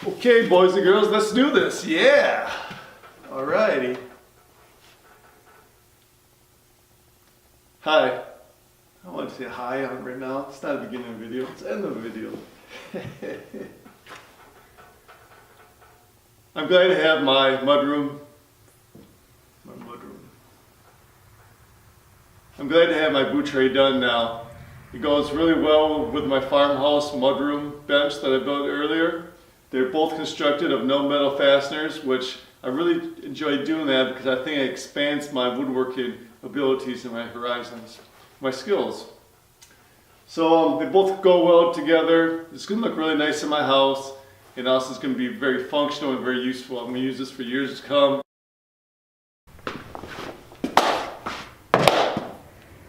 Okay, boys and girls, let's do this. Yeah. Alrighty. Hi. I want to say hi on right now. It's not the beginning of the video, it's the end of the video. I'm glad to have my mudroom. I'm glad to have my boot tray done now. It goes really well with my farmhouse mudroom bench that I built earlier. They're both constructed of no metal fasteners, which I really enjoy doing that because I think it expands my woodworking abilities and my horizons, my skills. So they both go well together. It's going to look really nice in my house, and also it's going to be very functional and very useful. I'm going to use this for years to come.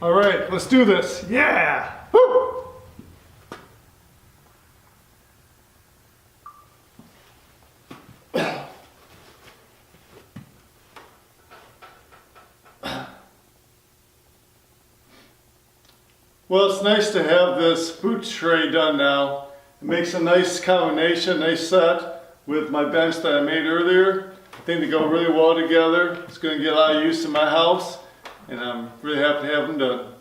All right, let's do this. Yeah! Woo! Well, it's nice to have this boot tray done now. It makes a nice combination, nice set with my bench that I made earlier. I think they go really well together. It's going to get a lot of use in my house, and I'm really happy to have them done.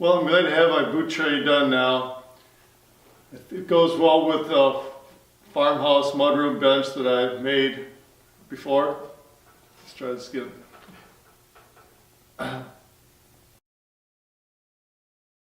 Well, I'm glad to have my boot tray done now. It goes well with the farmhouse mudroom bench that I made before. Let's try this again.